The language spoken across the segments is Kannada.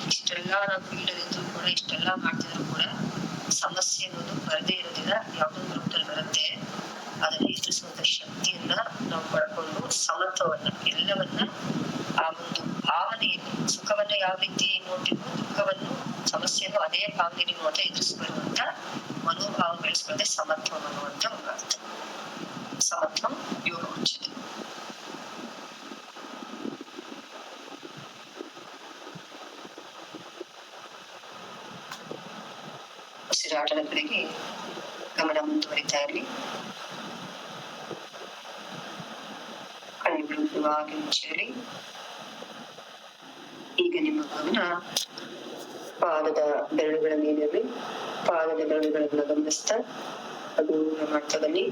ಇಷ್ಟೆಲ್ಲ ನಾವು ಫೀಲ್ಡಲ್ಲಿದ್ದು ಕೂಡ ಇಷ್ಟೆಲ್ಲ ಮಾಡ್ತಿದ್ರು ಕೂಡ ಸಮಸ್ಯೆ ಅನ್ನೋದು ಬರದೇ ಇರೋದಿಲ್ಲ. ಯಾವುದೋ ಒಂದು ರೂಪದಲ್ಲಿ ಬರುತ್ತೆ. ಅದನ್ನ ಎದುರಿಸುವಂತ ಶಕ್ತಿಯನ್ನ ನಾವು ಪಡ್ಕೊಂಡು ಸಮತ್ವವನ್ನ ಎಲ್ಲವನ್ನ ಆ ಒಂದು ಭಾವನೆಯನ್ನು ಸುಖವನ್ನ ಯಾವ ರೀತಿ ನೋಡ್ತಿದ್ವು ದುಃಖವನ್ನು ಸಮಸ್ಯೆಯನ್ನು ಅದೇ ಭಾವನೆಯನ್ನು ನೋಡ್ತಾ ಎದುರಿಸಬರುವಂತ ಮನೋಭಾವ ಬೆಳೆಸ್ಕೊಳ್ಳದೆ ಸಮತ್ವ ಅನ್ನುವಂತ ಒಂದು ಅರ್ಥ. ಸಮತ್ವಂ ಯೋಗ ಉಚ್ಯತೆ. ಉಸಿರಾಟದ ಕಡೆಗೆ ಗಮನ ಮುಂದುವರಿತಾ ಇರಲಿ. ಕಣ್ಣುಗಳು ಇರುವಾಗಿ ಮುಚ್ಚಲಿ. ಈಗ ನಿಮ್ಮ ಗಮನ ಪಾದದ ಬೆರಳುಗಳ ಮೇಲಿರಲಿ. ಪಾದದ ಬೆರಳುಗಳನ್ನು ಗಮನಿಸ್ತಾ ಹಗುರ ಮಟ್ಟದಲ್ಲಿ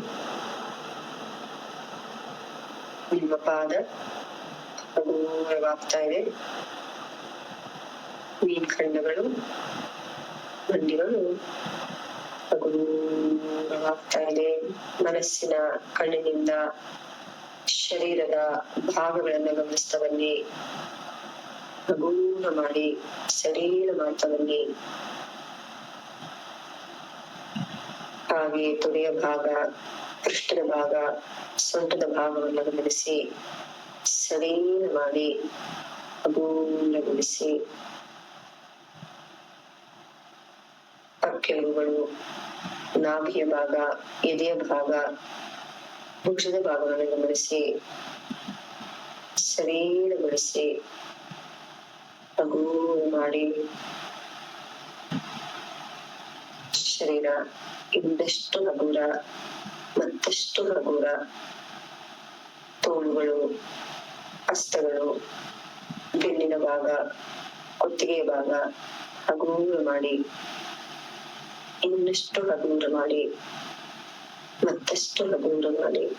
ನಿಮ್ಮ ಪಾದ ಹಗುರವಾಗ್ತಾ ಇದೆ. ಮೀನ್ಖಂಡಗಳು ಮಂಡಿಗಳು ಹಗುರವಾಗ್ತಾ ಇದೆ. ಮನಸ್ಸಿನ ಕಣ್ಣಿನಿಂದ ಶರೀರದ ಭಾಗಗಳನ್ನು ಗಮನಿಸ್ತಾ ಬನ್ನಿ. ಹಗುರ ಮಾಡಿ ಶರೀರ ಮಾಡ್ತಾ ಬನ್ನಿ. ಹಾಗೆ ತೊಡೆಯ ಭಾಗ, ಪೃಷ್ಠದ ಭಾಗ, ಸೊಂಟದ ಭಾಗವನ್ನು ಗಮನಿಸಿ ಶರೀರ ಮಾಡಿ ಹಗುರಗೊಳಿಸಿ. ಪಕ್ಕೆಲುಬುಗಳು, ನಾಭಿಯ ಭಾಗ, ಎದೆಯ ಭಾಗ, ಭುಜದ ಭಾಗವನ್ನು ಗಮನಿಸಿ ಶರೀರಗೊಳಿಸಿ ಹಗುರ ಮಾಡಿ. ಶರೀರ ಇನ್ನಷ್ಟು ಹಗುರ, ಮತ್ತಷ್ಟು ಹಗುರ. ತೋಳುಗಳು, ಹಸ್ತಗಳು, ಬೆನ್ನಿನ ಭಾಗ, ಕುತ್ತಿಗೆಯ ಭಾಗ ಹಗುರ ಮಾಡಿ. ಇನ್ನಷ್ಟು ಹಗುರ ಮಾಡಿ, ಮತ್ತಷ್ಟು ಹಗುರ ಮಾಡಿ.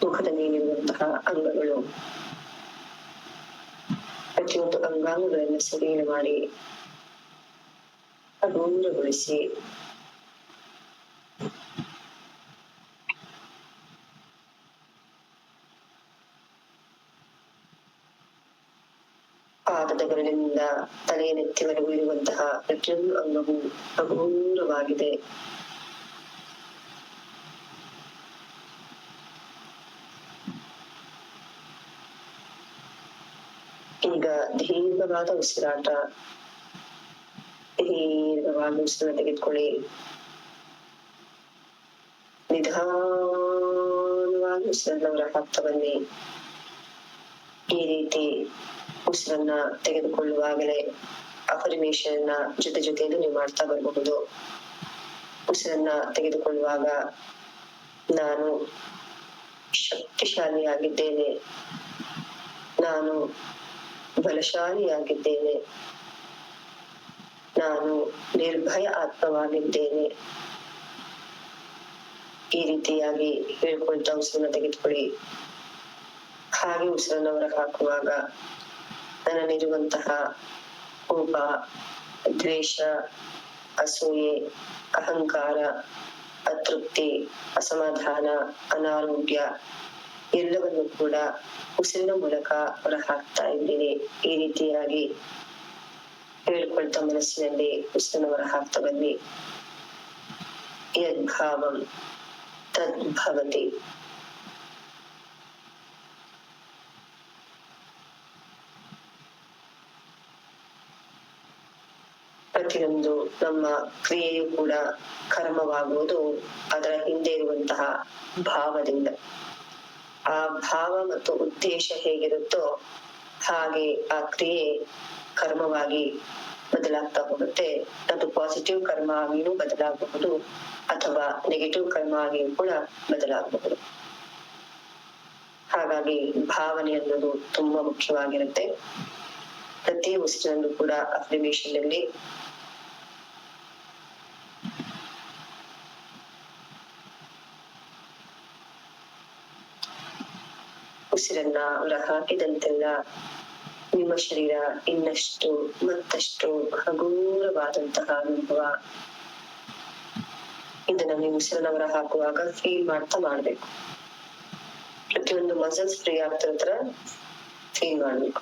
ಮುಖದ ಮೇಲಿರುವಂತಹ ಅಂಗಗಳು, ಪ್ರತಿಯೊಂದು ಅಂಗಾಂಗಗಳನ್ನು ಸಡಿಲ ಮಾಡಿ ಹಗುರಗೊಳಿಸಿ. ಪಾದದ ಬೆರಳಿನಿಂದ ತಲೆಯ ನೆತ್ತಿವರೆಗೂ ಇರುವಂತಹ ಪ್ರತಿಯೊಂದು ಅಂಗವು ಹಗುರವಾಗಿದೆ. ಈಗ ದೀರ್ಘವಾದ ಉಸಿರಾಟ. ದೀರ್ಘವಾದ ಉಸಿರನ್ನು ತೆಗೆದುಕೊಳ್ಳಿ. ನಿಧಾನವಾಗಿ ಉಸಿರನ್ನ ಹೊರ ಹಾಕ್ತಾ ಬನ್ನಿ. ಈ ರೀತಿ ಉಸಿರನ್ನ ತೆಗೆದುಕೊಳ್ಳುವಾಗಲೇ ಅಫರ್ಮೇಷನ್ ಜೊತೆ ಜೊತೆಯಲ್ಲಿ ನೀವು ಮಾಡ್ತಾ ಬರಬಹುದು. ಉಸಿರನ್ನ ತೆಗೆದುಕೊಳ್ಳುವಾಗ ನಾನು ಶಕ್ತಿಶಾಲಿಯಾಗಿದ್ದೇನೆ, ನಾನು ಬಲಶಾಲಿಯಾಗಿದ್ದೇನೆ, ನಾನು ನಿರ್ಭಯ ಆತ್ಮವಾಗಿದ್ದೇನೆ. ಈ ರೀತಿಯಾಗಿ ಹೇಳ್ಕೊಳ್ತಾ ಉಸಿರನ್ನ ತೆಗೆದುಕೊಳ್ಳಿ. ಹಾಗೆ ಉಸಿರನ್ನ ಹೊರ ಹಾಕುವಾಗ ನನ್ನಲ್ಲಿರುವಂತಹ ಕೋಪ, ದ್ವೇಷ, ಅಸೂಯೆ, ಅಹಂಕಾರ, ಅತೃಪ್ತಿ, ಅಸಮಾಧಾನ, ಅನಾರೋಗ್ಯ ಎಲ್ಲವನ್ನು ಕೂಡ ಉಸಿರಿನ ಮೂಲಕ ಹೊರ ಹಾಕ್ತಾ ಇದ್ದೀನಿ. ಈ ರೀತಿಯಾಗಿ ಹೇಳ್ಕೊಳ್ತಾ ಮನಸ್ಸಿನಲ್ಲಿ ಉಸಿರನ್ನ ಹೊರ ಹಾಕ್ತಾ ಬನ್ನಿ. ಯದ್ಭಾವಂ ತದ್ಭವತಿ. ಪ್ರತಿಯೊಂದು ನಮ್ಮ ಕ್ರಿಯೆಯು ಕೂಡ ಕರ್ಮವಾಗುವುದು ಅದರ ಹಿಂದೆ ಇರುವಂತಹ ಭಾವದಿಂದ. ಆ ಭಾವ ಮತ್ತು ಉದ್ದೇಶ ಹೇಗಿರುತ್ತೋ ಹಾಗೆ ಆ ಕ್ರಿಯೆ ಕರ್ಮವಾಗಿ ಬದಲಾಗ್ತಾ ಹೋಗುತ್ತೆ. ಅದು ಪಾಸಿಟಿವ್ ಕರ್ಮ ಆಗಿಯೂ ಬದಲಾಗಬಹುದು ಅಥವಾ ನೆಗೆಟಿವ್ ಕರ್ಮ ಆಗಿಯೂ ಕೂಡ ಬದಲಾಗಬಹುದು. ಹಾಗಾಗಿ ಭಾವನೆ ಅನ್ನೋದು ತುಂಬಾ ಮುಖ್ಯವಾಗಿರುತ್ತೆ. ಪ್ರತಿ ಉಸಿರಲ್ಲೂ ಕೂಡ ಅಫರ್ಮೇಷನ್ ಅಲ್ಲಿ ಉಸಿರನ್ನ ಹೊರ ಹಾಕಿದಂತೆಲ್ಲ ನಿಮ್ಮ ಶರೀರ ಇನ್ನಷ್ಟು ಮತ್ತಷ್ಟು ಹಗುರವಾದಂತಹ ಅನುಭವ. ಇದನ್ನ ನೀವು ಉಸಿರನ್ನ ಹೊರ ಹಾಕುವಾಗ ಫೀಲ್ ಮಾಡ್ತಾ ಮಾಡ್ಬೇಕು. ಪ್ರತಿಯೊಂದು ಮಸಲ್ಸ್ ಫ್ರೀ ಆಗ್ತಿರೋ ತರ ಫೀಲ್ ಮಾಡ್ಬೇಕು.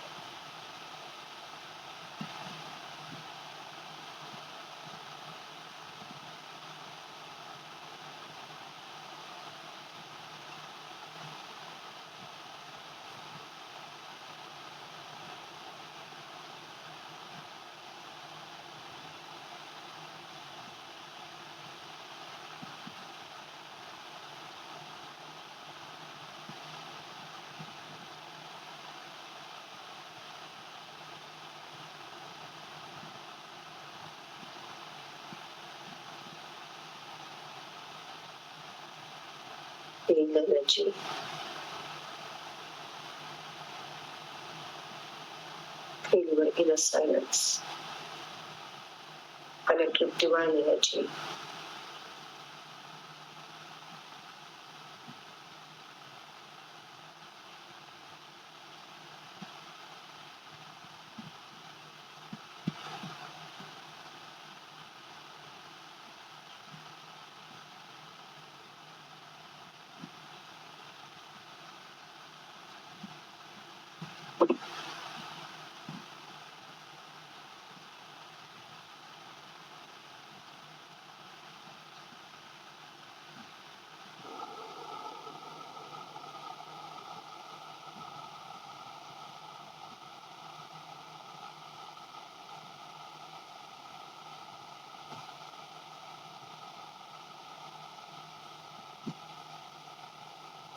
Feel the energy. Feel your inner silence. Connect with divine energy.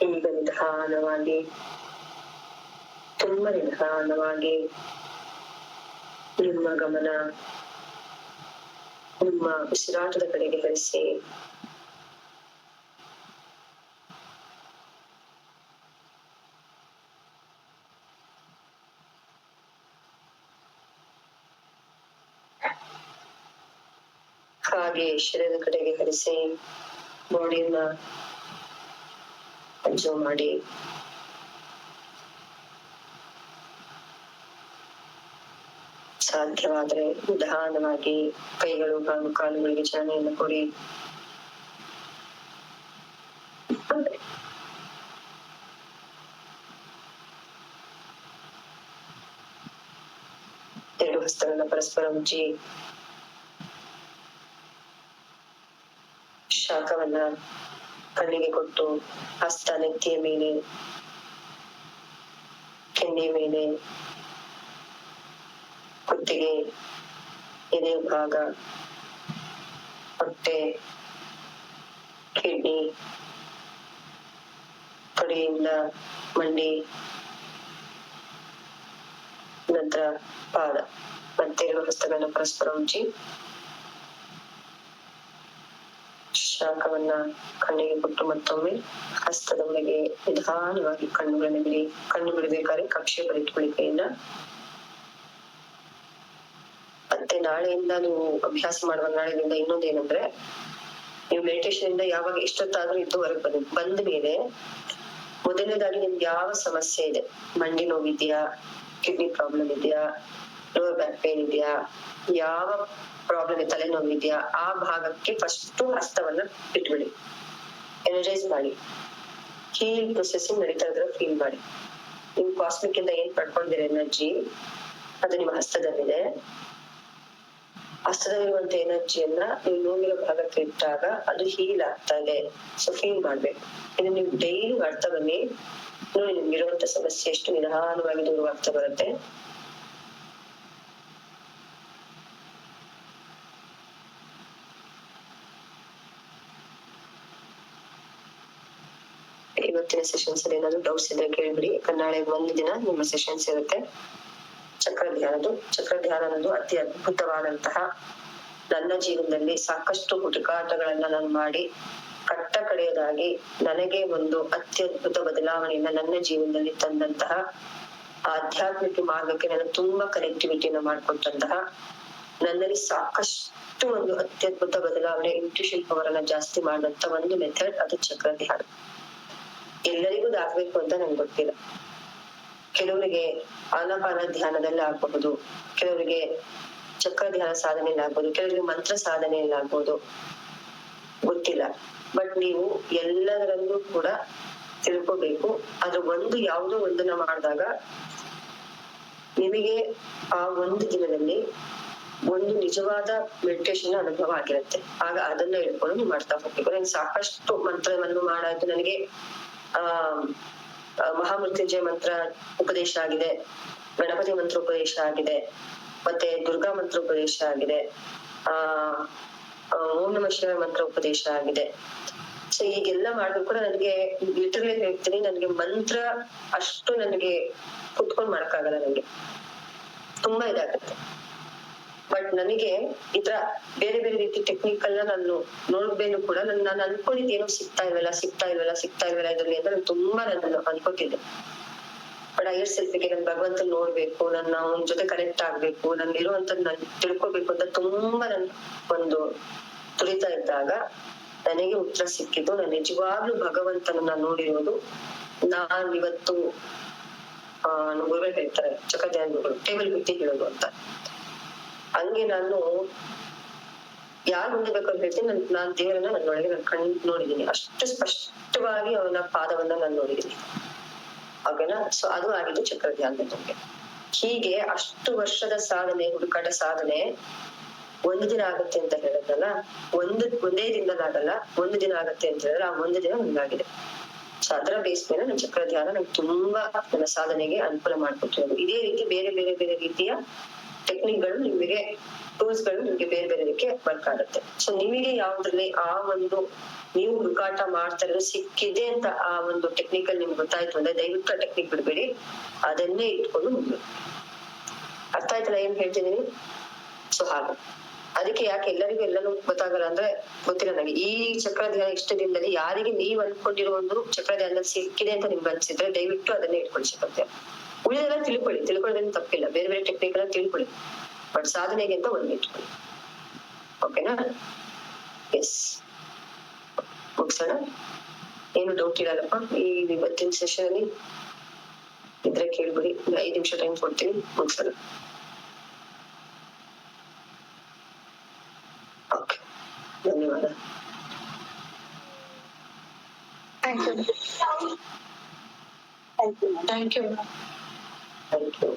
ಈಗ ನಿಧಾನವಾಗಿ, ತುಂಬಾ ನಿಧಾನವಾಗಿ ನಿಮ್ಮ ಗಮನ ನಿಮ್ಮ ಉಸಿರಾಟದ ಕಡೆಗೆ ಹರಿಸಿ. ಹಾಗೆ ಶರೀರದ ಕಡೆಗೆ ಹರಿಸಿ ಬಾಡಿಯನ್ನ ಅಬ್ಸರ್ವ್ ಮಾಡಿ. ಸಾಧ್ಯವಾದ್ರೆ ನಿಧಾನವಾಗಿ ಕೈಗಳು ಹಾಗೂ ಕಾಲುಗಳಿಗೆ ಚಾಲನೆಯನ್ನು ಕೊಡಿ. ಎರಡು ಹಸ್ತಗಳನ್ನ ಪರಸ್ಪರ ಉಜ್ಜಿ ಶಾಖವನ್ನ ಕಣ್ಣಿಗೆ ಕೊಟ್ಟು ಹಸ್ತ ನೆತ್ತಿಯ ಮೇಲೆ, ಕೆನ್ನೆಯ ಮೇಲೆ, ಕುತ್ತಿಗೆ, ಎದೆ ಭಾಗ, ಹೊಟ್ಟೆ, ಕಿಡ್ನಿ, ತೊಡೆಯಿಂದ ಮಂಡಿ, ನಂತರ ಪಾದ. ಮತ್ತೆ ಎರಡು ಹಸ್ತಗಳನ್ನ ಪರಸ್ಪರ ಉಜ್ಜಿ ಶಾಖವನ್ನ ಕಣ್ಣಿಗೆ ಕೊಟ್ಟು ಮತ್ತೊಮ್ಮೆ ಹಸ್ತದ ಒಳಗೆ ನಿಧಾನವಾಗಿ ಕಣ್ಣುಗಳನ್ನ ಬಿಡಿ. ಕಣ್ಣು ಬಿಡಬೇಕಾದ್ರೆ ಕಕ್ಷೆ ಬರಿಟ್ಕೊಳ್ಳಿ ಕೈಯಿಂದ. ಮತ್ತೆ ನಾಳೆಯಿಂದ ನೀವು ಅಭ್ಯಾಸ ಮಾಡುವ ನಾಳೆಯಿಂದ ಇನ್ನೊಂದೇನಂದ್ರೆ, ನೀವು ಮೆಡಿಟೇಷನ್ ಇಂದ ಯಾವಾಗ ಎಷ್ಟೊತ್ತಾದ್ರೂ ಇದ್ದು ಹೊರಗೆ ಬಂದ ಮೇಲೆ ಮೊದಲನೇದಾಗಿ ನಿಮ್ಗೆ ಯಾವ ಸಮಸ್ಯೆ ಇದೆ, ಮಂಡಿ ನೋವಿದ್ಯಾ, ಕಿಡ್ನಿ ಪ್ರಾಬ್ಲಮ್ ಇದೆಯಾ, ಲೋವರ್ ಬ್ಯಾಕ್ ಪೇನ್ ಇದೆಯಾ, ಯಾವ ಪ್ರಾಬ್ಲಮ್ ಇದೆ, ತಲೆನೋವಿದ್ಯಾ, ಆ ಭಾಗಕ್ಕೆ ಫಸ್ಟ್ ಹಸ್ತವನ್ನ ಇಟ್ಬಿಡಿ. ಎನರ್ಜೈಸ್ ಮಾಡಿ. ಹೀಲ್ ಪ್ರೊಸೆಸಿಂಗ್ ನಡೀತಾ ಇದ್ರೆ ಫೀಲ್ ಮಾಡಿ. ನೀವು ಕಾಸ್ಮಿಕ್ ಇಂದ ಏನ್ ಪಡ್ಕೊಂಡಿರ ಎನರ್ಜಿ ಅದು ನಿಮ್ಮ ಹಸ್ತದಲ್ಲಿದೆ. ಹಸ್ತದಲ್ಲಿರುವಂತ ಎನರ್ಜಿಯನ್ನ ನೀವು ನೋವಿರೋ ಭಾಗಕ್ಕೆ ಇಟ್ಟಾಗ ಅದು ಹೀಲ್ ಆಗ್ತಾ ಇದೆ. ಸೊ ಫೀಲ್ ಮಾಡ್ಬೇಕು. ಇದು ನೀವು ಡೈಲಿ ಮಾಡ್ತಾ ಬನ್ನಿ. ನೋಡಿ ನಿಮ್ಗಿರುವಂತ ಸಮಸ್ಯೆ ಎಷ್ಟು ನಿಧಾನವಾಗಿ ದೂರವಾಗ್ತಾ ಬರುತ್ತೆ. ಇವತ್ತಿನ ಸೆಷನ್ಸ್ ಅಲ್ಲಿ ಏನಾದ್ರು ಡೌಟ್ಸ್ ಇದ್ರೆ ಕೇಳ್ಬಿಡಿ. ನಾಳೆ ಒಂದು ದಿನ ನಿಮ್ಮ ಸೆಷನ್ಸ್ ಇರುತ್ತೆ. ಚಕ್ರ ಧ್ಯಾನ ಅನ್ನೋದು ಅತಿ ಅದ್ಭುತವಾದಂತಹ, ನನ್ನ ಜೀವನದಲ್ಲಿ ಸಾಕಷ್ಟು ಹುಡುಕಾಟಗಳನ್ನ ನಾನು ಮಾಡಿ ಕಟ್ಟ ಕಡೆಯದಾಗಿ ನನಗೆ ಒಂದು ಅತ್ಯದ್ಭುತ ಬದಲಾವಣೆಯನ್ನ ನನ್ನ ಜೀವನದಲ್ಲಿ ತಂದಂತಹ, ಆಧ್ಯಾತ್ಮಿಕ ಮಾರ್ಗಕ್ಕೆ ನಾನು ತುಂಬಾ ಕನೆಕ್ಟಿವಿಟಿಯನ್ನ ಮಾಡ್ಕೊಟ್ಟಂತಹ, ನನ್ನಲ್ಲಿ ಸಾಕಷ್ಟು ಒಂದು ಅತ್ಯದ್ಭುತ ಬದಲಾವಣೆ, ಇಂಟ್ಯೂಷನ್ ಪವರ್ ಅನ್ನ ಜಾಸ್ತಿ ಮಾಡಿದಂತ ಒಂದು ಮೆಥಡ್ ಅದು ಚಕ್ರ ಧ್ಯಾನ. ಎಲ್ಲರಿಗೂ ಆಗ್ಬೇಕು ಅಂತ ನನ್ಗೆ ಗೊತ್ತಿಲ್ಲ. ಕೆಲವರಿಗೆ ಆನಾಪಾನ ಧ್ಯಾನದಲ್ಲಿ ಆಗ್ಬಹುದು, ಕೆಲವರಿಗೆ ಚಕ್ರ ಧ್ಯಾನ ಸಾಧನೆಯಲ್ಲಿ ಆಗ್ಬೋದು, ಕೆಲವರಿಗೆ ಮಂತ್ರ ಸಾಧನೆಯಲ್ಲಿ ಆಗ್ಬೋದು, ಗೊತ್ತಿಲ್ಲ. ಬಟ್ ನೀವು ಎಲ್ಲದರಲ್ಲೂ ಕೂಡ ತಿಳ್ಕೋಬೇಕು. ಅದ್ರ ಒಂದು ಯಾವುದೋ ಒಂದನ್ನ ಮಾಡಿದಾಗ ನಿಮಗೆ ಆ ಒಂದು ದಿನದಲ್ಲಿ ಒಂದು ನಿಜವಾದ ಮೆಡಿಟೇಷನ್ ಅನುಭವ ಆಗಿರುತ್ತೆ. ಆಗ ಅದನ್ನ ಇಟ್ಕೊಂಡು ನೀವು ಮಾಡ್ತಾ ಹೋಗ್ಬೇಕು. ನನಗೆ ಸಾಕಷ್ಟು ಮಂತ್ರವನ್ನು ಮಾಡಾಯ್ತು. ನನಗೆ ಮಹಾಮೃತ್ಯುಂಜಯ ಮಂತ್ರ ಉಪದೇಶ ಆಗಿದೆ, ಗಣಪತಿ ಮಂತ್ರ ಉಪದೇಶ ಆಗಿದೆ, ಮತ್ತೆ ದುರ್ಗಾ ಮಂತ್ರ ಉಪದೇಶ ಆಗಿದೆ, ಓಂ ನಮಃ ಶಿವಾಯ ಮಂತ್ರ ಉಪದೇಶ ಆಗಿದೆ. ಸೊ ಈಗೆಲ್ಲ ಮಾಡಿದ್ರು ಕೂಡ ನನಗೆ ಲಿಟರಲಿ ಹೇಳ್ತೀನಿ, ನನಗೆ ಮಂತ್ರ ಅಷ್ಟು ನನಗೆ ಕುತ್ಕೊಂಡ್ ಮಾಡಕ್ಕಾಗಲ್ಲ. ನನಗೆ ತುಂಬಾ ಇದಾಗತ್ತೆ. ಬಟ್ ನನಗೆ ಈ ತರ ಬೇರೆ ಬೇರೆ ರೀತಿ ಟೆಕ್ನಿಕಲ್ ನಾನು ನೋಡ್ಬೇನು ಕೂಡ ನಾನು ಅನ್ಕೊಂಡಿದ್ದು ಏನೋ ಸಿಗ್ತಾ ಇಲ್ವಲ್ಲ ಇದ್ರಲ್ಲಿ ಅಂತ ನಾನು ತುಂಬಾ ನಾನು ಅನ್ಕೋತಿದ್ದೆ. ಬಟ್ ಹೈಯರ್ ಸೆಲ್ಫಿಗೆ ನನ್ ಭಗವಂತ ನೋಡ್ಬೇಕು, ನನ್ನ ಅವನ ಜೊತೆ ಕನೆಕ್ಟ್ ಆಗ್ಬೇಕು, ನನ್ ಇರುವಂತದ್ ನಾನ್ ತಿಳ್ಕೊಬೇಕು ಅಂತ ತುಂಬಾ ನನ್ ಒಂದು ತುರಿತಾ ಇದ್ದಾಗ ನನಗೆ ಉತ್ತರ ಸಿಕ್ಕಿದ್ದು. ನಾನು ನಿಜವಾಗ್ಲೂ ಭಗವಂತನನ್ನ ನೋಡಿರೋದು ನಾನ್ ಇವತ್ತು ಗುರುಗಳು ಹೇಳ್ತಾರೆ ಚಕ್ರಧ್ಯಾನಿಗಳು ಟೇಬಲ್ ಬಿಟ್ಟಿ ಹೇಳೋದು ಅಂತ. ಹಂಗೆ ನಾನು ಯಾರು ಮುಂದೆ ಬೇಕಾದ್ರೆ ಹೇಳ್ತೀನಿ, ನಾನ್ ದೇವರನ್ನ ನನ್ನೊಳಗೆ ನಾನು ಕಣ್ ನೋಡಿದೀನಿ, ಅಷ್ಟು ಸ್ಪಷ್ಟವಾಗಿ ಅವನ ಪಾದವನ್ನ ನಾನು ನೋಡಿದೀನಿ. ಓಕೆನಾ? ಸೊ ಅದು ಆಗಿದ್ದು ಚಕ್ರಧ್ಯಾನದಲ್ಲಿ. ಹೀಗೆ ಅಷ್ಟು ವರ್ಷದ ಸಾಧನೆ, ಹುಡುಕಾಟ ಸಾಧನೆ ಒಂದು ದಿನ ಆಗುತ್ತೆ ಅಂತ ಹೇಳಿದ್ನಲ್ಲ, ಒಂದೇ ದಿನದಾಗಲ್ಲ, ಒಂದು ದಿನ ಆಗತ್ತೆ ಅಂತ ಹೇಳಿದ್ರೆ ಆ ಒಂದು ದಿನ ಒಂದಾಗಿದೆ. ಸೊ ಅದರ ಬೇಸ್ ಮೇಲೆ ನನ್ನ ಚಕ್ರಧ್ಯಾನ ನಂಗೆ ತುಂಬಾ ನನ್ನ ಸಾಧನೆಗೆ ಅನುಕೂಲ ಮಾಡ್ಕೊಟ್ಟಿರೋದು. ಇದೇ ರೀತಿ ಬೇರೆ ಬೇರೆ ಬೇರೆ ರೀತಿಯ ಟೆಕ್ನಿಕ್ ಗಳು ನಿಮಗೆ, ಟೂಲ್ಸ್ ಗಳು ನಿಮ್ಗೆ ಬೇರೆ ಬೇರೆ ರೀತಿ ವರ್ಕ್ ಆಗುತ್ತೆ. ಸೊ ನಿಮಗೆ ಯಾವ್ದ್ರಲ್ಲಿ ಆ ಒಂದು ನೀವು ಹುಡುಕಾಟ ಮಾಡ್ತಾ ಇರೋದು ಸಿಕ್ಕಿದೆ ಅಂತ ಆ ಒಂದು ಟೆಕ್ನಿಕಲ್ ನಿಮ್ಗೆ ಗೊತ್ತಾಯ್ತು ಅಂದ್ರೆ ದಯವಿಟ್ಟು ಆ ಟೆಕ್ನಿಕ್ ಬಿಡ್ಬೇಡಿ, ಅದನ್ನೇ ಇಟ್ಕೊಂಡು ಮುಂದೆ. ಅರ್ಥ ಆಯ್ತಲ್ಲ ಏನ್ ಹೇಳ್ತಿದೀನಿ? ಸೊ ಹಾಗೆ ಅದಕ್ಕೆ ಯಾಕೆ ಎಲ್ಲರಿಗೂ ಎಲ್ಲರೂ ಗೊತ್ತಾಗಲ್ಲ ಅಂದ್ರೆ ಗೊತ್ತಿಲ್ಲ ನನಗೆ. ಈ ಚಕ್ರಧ್ಯಾನ ಇಷ್ಟ ದಿನದಲ್ಲಿ ಯಾರಿಗೆ ನೀವ್ ಅನ್ಕೊಂಡಿರೋ ಒಂದು ಚಕ್ರಧ್ಯಾನದಲ್ಲಿ ಸಿಕ್ಕಿದೆ ಅಂತ ನಿಮ್ಗೆ ಅನ್ಸಿದ್ರೆ ದಯವಿಟ್ಟು ಅದನ್ನೇ ಇಟ್ಕೊಳ್ಳಿ ಚಕ್ರಧ್ಯಾನ. ಉಳಿದೆಲ್ಲ ತಿಳ್ಕೊಳ್ಳೋದೇನು ತಪ್ಪಿಲ್ಲ, ಬೇರೆ ಬೇರೆ ಟೆಕ್ನಿಕ್ ಎಲ್ಲ ತಿಳ್ಕೊಳ್ಳಿ, ಬಟ್ ಸಾಧನೆಗೆ ಅಂತ ಒಂದು ಇಟ್ಕೊಳ್ಳಿ. ಓಕೆನಾ? ಎಸ್, ಮುಗ್ಸೋಣ. ಏನು ಡೌಟ್ ಇರಲ್ಲಪ್ಪ ಈ ಇವತ್ತಿನ ಸೆಷನ್ ಅಲ್ಲಿ? ಇದ್ರೆ ಕೇಳ್ಬಿಡಿ, 5 ನಿಮಿಷ ಟೈಮ್ ಕೊಡ್ತೀನಿ, ಮುಗ್ಸೋಣ. ಓಕೆ, ಧನ್ಯವಾದ. Thank you. Thank you.